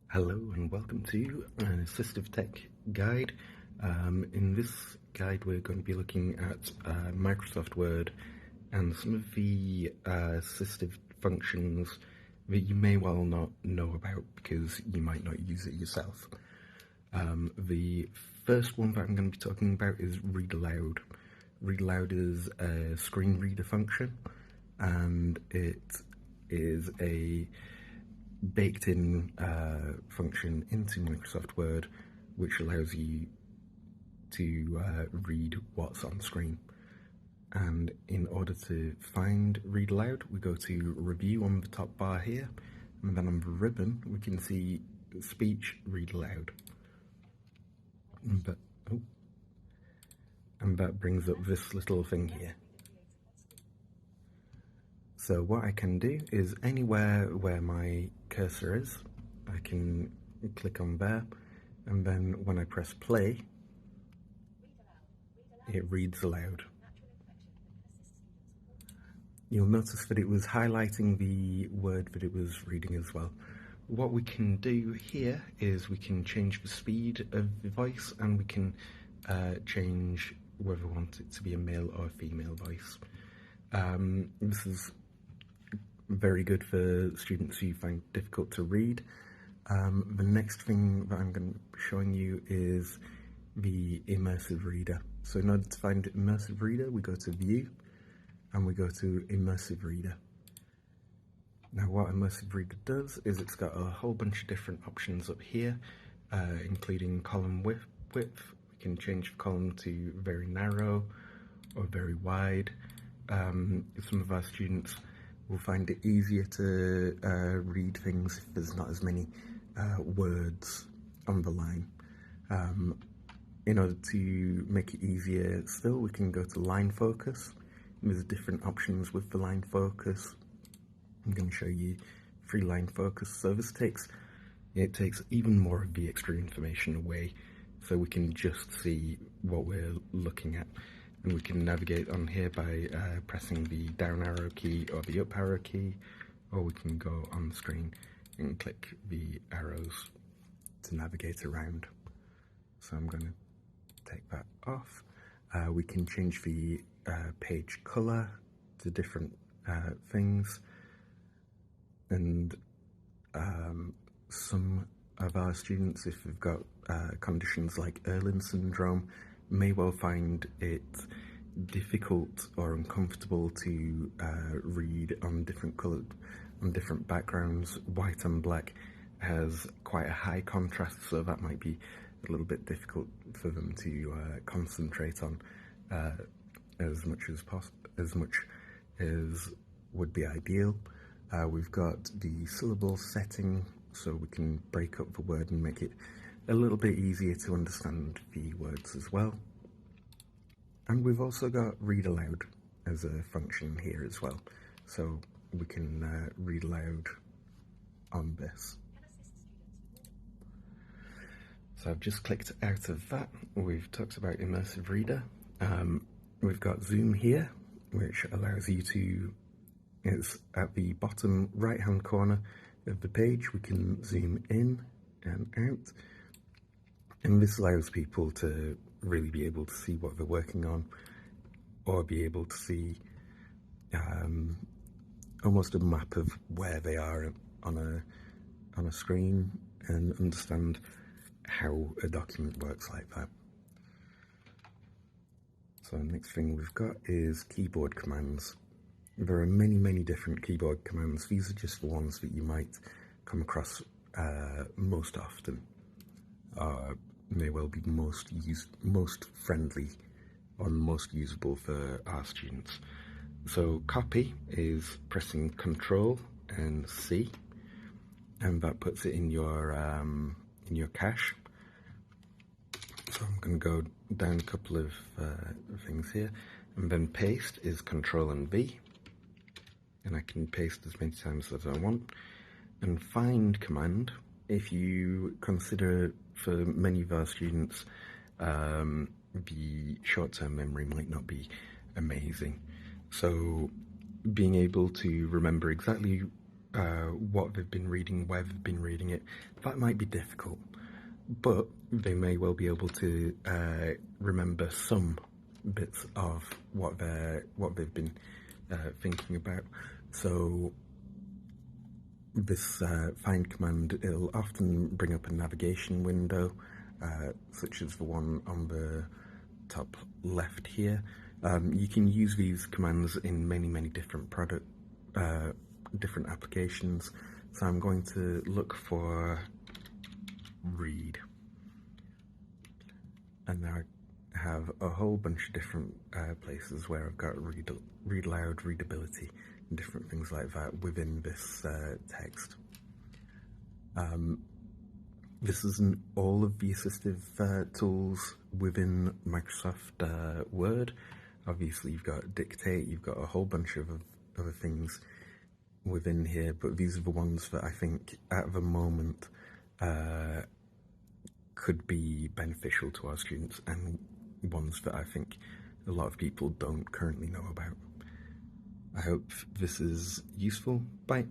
Hello and welcome to an assistive tech guide. In this guide we're going to be looking at Microsoft Word and some of the assistive functions that you may well not know about because you might not use it yourself. The first one that I'm going to be talking about is Read Aloud. Read Aloud is a screen reader function, and it is a baked-in function into Microsoft Word which allows you to read what's on screen. And in order to find Read Aloud, we go to Review on the top bar here, and then on the ribbon we can see Speech Read Aloud. And that brings up this little thing here. So what I can do is anywhere where my cursor is, I can click on there, and then when I press play, it reads aloud. You'll notice that it was highlighting the word that it was reading as well. What we can do here is we can change the speed of the voice, and we can change whether we want it to be a male or a female voice. This is very good for students who find it difficult to read. The next thing that I'm going to be showing you is the immersive reader. So in order to find immersive reader, we go to View and we go to Immersive Reader. Now what Immersive Reader does is it's got a whole bunch of different options up here, including column width. We can change the column to very narrow or very wide. Some of our students will find it easier to read things if there's not as many words on the line. In order to make it easier still, we can go to line focus. There's different options with the line focus. I'm going to show you free line focus. So this takes even more of the extra information away, so we can just see what we're looking at. And we can navigate on here by pressing the down arrow key or the up arrow key, or we can go on the screen and click the arrows to navigate around. So I'm going to take that off. We can change the page color to different things, and some of our students, if they've got conditions like Erlen syndrome, may well find it difficult or uncomfortable to read on different backgrounds. White and black has quite a high contrast, so that might be a little bit difficult for them to concentrate on as much as would be ideal. We've got the syllable setting, so we can break up the word and make it a little bit easier to understand the words as well. And we've also got Read Aloud as a function here as well, so we can read aloud on this. So I've just clicked out of that. We've talked about Immersive Reader. We've got Zoom here, which allows you to, it's at the bottom right hand corner of the page. We can zoom in and out, and this allows people to really be able to see what they're working on, or be able to see almost a map of where they are on a screen, and understand how a document works like that. So the next thing we've got is keyboard commands. There are many different keyboard commands. These are just the ones that you might come across most often, may well be most friendly or most usable for our students. So copy is pressing Control and C, and that puts it in your cache. So I'm going to go down a couple of things here, and then paste is Control and V, and I can paste as many times as I want. And find command, if you consider, for many of our students, the short-term memory might not be amazing. So being able to remember exactly what they've been reading, where they've been reading it. That might be difficult, but they may well be able to remember some bits of what they've been thinking about. So this find command, it'll often bring up a navigation window, such as the one on the top left here. You can use these commands in many different different applications. So I'm going to look for read, and now I have a whole bunch of different places where I've got read loud, readability, and different things like that within this text. This isn't all of the assistive tools within Microsoft Word. Obviously you've got dictate, you've got a whole bunch of other things within here, but these are the ones that I think at the moment could be beneficial to our students, and ones that I think a lot of people don't currently know about. I hope this is useful. Bye.